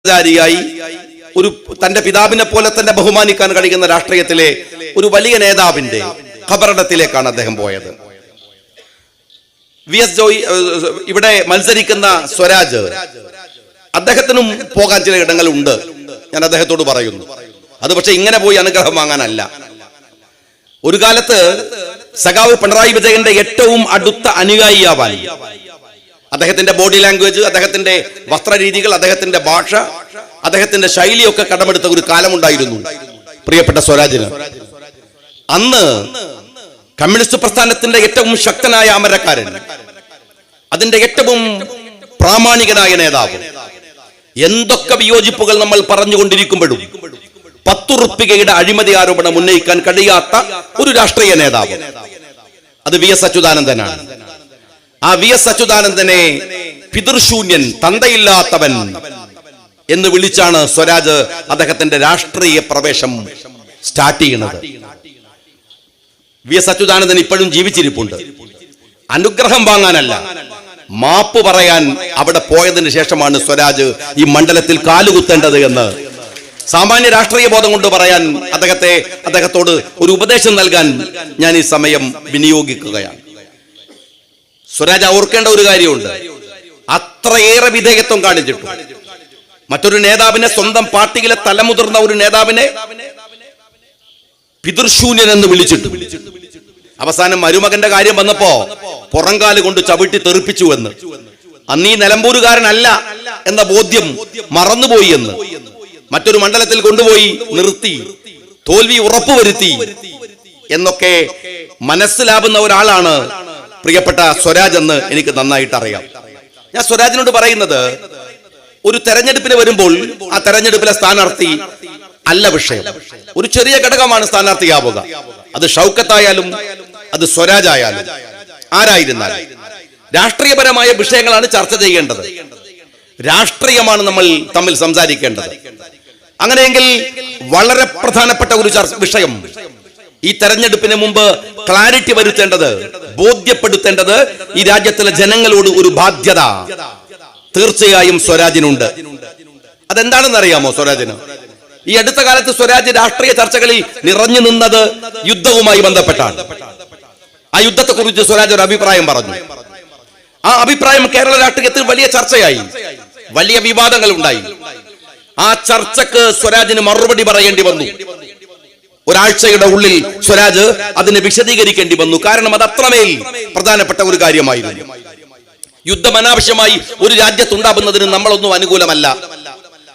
ായി ഒരു തന്റെ പിതാവിനെ പോലെ തന്നെ ബഹുമാനിക്കാൻ കഴിയുന്ന രാഷ്ട്രീയത്തിലെ ഒരു വലിയ നേതാവിന്റെ ഖബറിടത്തിലേക്കാണ് അദ്ദേഹം പോയത്. വി എസ് ജോയി ഇവിടെ മത്സരിക്കുന്ന സ്വരാജ്, അദ്ദേഹത്തിനും പോകാൻ ചില ഇടങ്ങളുണ്ട്, ഞാൻ അദ്ദേഹത്തോട് പറയുന്നു. അത് പക്ഷെ ഇങ്ങനെ പോയി അനുഗ്രഹം വാങ്ങാനല്ല. ഒരു കാലത്ത് സഖാവ് പിണറായി വിജയന്റെ ഏറ്റവും അടുത്ത അനുയായിയാവാൻ അദ്ദേഹത്തിന്റെ ബോഡി ലാംഗ്വേജ്, അദ്ദേഹത്തിന്റെ വസ്ത്രരീതികൾ, അദ്ദേഹത്തിന്റെ ഭാഷ, അദ്ദേഹത്തിന്റെ ശൈലിയൊക്കെ കടമെടുത്ത ഒരു കാലമുണ്ടായിരുന്നു പ്രിയപ്പെട്ട സ്വരാജിന്. അന്ന് കമ്മ്യൂണിസ്റ്റ് പ്രസ്ഥാനത്തിന്റെ ഏറ്റവും ശക്തനായ അമരക്കാരൻ, അതിന്റെ ഏറ്റവും പ്രാമാണികനായ നേതാവ്, എന്തൊക്കെ വിയോജിപ്പുകൾ നമ്മൾ പറഞ്ഞുകൊണ്ടിരിക്കുമ്പോഴും 10 റുപ്പികയുടെ അഴിമതി ആരോപണം ഉന്നയിക്കാൻ കഴിയാത്ത ഒരു രാഷ്ട്രീയ നേതാവ്, അത് വി എസ് അച്യുതാനന്ദനാണ്. ആ വി എസ് അച്യുതാനന്ദനെ പിതൃശൂന്യൻ, തന്തയില്ലാത്തവൻ എന്ന് വിളിച്ചാണ് സ്വരാജ് അദ്ദേഹത്തിന്റെ രാഷ്ട്രീയ പ്രവേശം സ്റ്റാർട്ട് ചെയ്യുന്നത്. വി എസ് അച്യുതാനന്ദൻ ഇപ്പോഴും ജീവിച്ചിരിപ്പുണ്ട്. അനുഗ്രഹം വാങ്ങാനല്ല, മാപ്പ് പറയാൻ അവിടെ പോയതിനു ശേഷമാണ് സ്വരാജ് ഈ മണ്ഡലത്തിൽ കാലുകുത്തേണ്ടത് എന്ന് സാമാന്യ രാഷ്ട്രീയ ബോധം കൊണ്ട് പറയാൻ അദ്ദേഹത്തോട് ഒരു ഉപദേശം നൽകാൻ ഞാൻ ഈ സമയം വിനിയോഗിക്കുകയാണ്. സ്വരാജ് ഓർക്കേണ്ട ഒരു കാര്യമുണ്ട്, അത്രയേറെ വിധേയത്വം കാണിച്ചിട്ടു മറ്റൊരു നേതാവിനെ, സ്വന്തം പാർട്ടിയിലെ തലമുതിർന്ന ഒരു നേതാവിനെ പിതൃശൂന്യൻ എന്ന് വിളിച്ചിട്ടു. അവസാനം മരുമകന്റെ കാര്യം വന്നപ്പോ പുറങ്കാല് കൊണ്ട് ചവിട്ടി തെറിപ്പിച്ചു എന്ന്, അന്ന് ഈ നിലമ്പൂരുകാരനല്ല എന്ന ബോധ്യം മറന്നുപോയി എന്ന് മറ്റൊരു മണ്ഡലത്തിൽ കൊണ്ടുപോയി നിർത്തി തോൽവി ഉറപ്പുവരുത്തി എന്നൊക്കെ മനസ്സിലാവുന്ന ഒരാളാണ് പ്രിയപ്പെട്ട സ്വരാജ് എന്ന് എനിക്ക് നന്നായിട്ട് അറിയാം. ഞാൻ സ്വരാജിനോട് പറയുന്നത്, ഒരു തെരഞ്ഞെടുപ്പിന് വരുമ്പോൾ ആ തെരഞ്ഞെടുപ്പിലെ സ്ഥാനാർത്ഥി അല്ല വിഷയം, ഒരു ചെറിയ ഘടകമാണ് സ്ഥാനാർത്ഥിയാവുക. അത് ഷൗക്കത്തായാലും അത് സ്വരാജ് ആയാലും ആരായിരുന്നാലും രാഷ്ട്രീയപരമായ വിഷയങ്ങളാണ് ചർച്ച ചെയ്യേണ്ടത്, രാഷ്ട്രീയമാണ് നമ്മൾ തമ്മിൽ സംസാരിക്കേണ്ടത്. അങ്ങനെയെങ്കിൽ വളരെ പ്രധാനപ്പെട്ട ഒരു വിഷയം, ഈ തെരഞ്ഞെടുപ്പിന് മുമ്പ് ക്ലാരിറ്റി വരുത്തേണ്ടത്, ബോധ്യപ്പെടുത്തേണ്ടത് ഈ രാജ്യത്തിലെ ജനങ്ങളോട് ഒരു ബാധ്യത തീർച്ചയായും സ്വരാജിനുണ്ട്. അതെന്താണെന്ന് അറിയാമോ? സ്വരാജിന് ഈ അടുത്ത കാലത്ത് സ്വരാജ് രാഷ്ട്രീയ ചർച്ചകളിൽ നിറഞ്ഞു നിന്നത് യുദ്ധവുമായി ബന്ധപ്പെട്ടാണ്. ആ യുദ്ധത്തെക്കുറിച്ച് സ്വരാജ് ഒരു അഭിപ്രായം പറഞ്ഞു. ആ അഭിപ്രായം കേരള രാഷ്ട്രീയത്തിൽ വലിയ ചർച്ചയായി, വലിയ വിവാദങ്ങൾ ഉണ്ടായി. ആ ചർച്ചക്ക് സ്വരാജിന് മറുപടി പറയേണ്ടി വന്നു. ഒരാഴ്ചയുടെ ഉള്ളിൽ സ്വരാജ് അതിനെ വിശദീകരിക്കേണ്ടി വന്നു. കാരണം അത് അത്രമേൽ പ്രധാനപ്പെട്ട ഒരു കാര്യമായിരുന്നു. യുദ്ധം അനാവശ്യമായി ഒരു രാജ്യത്തുണ്ടാകുന്നതിന് നമ്മളൊന്നും അനുകൂലമല്ല.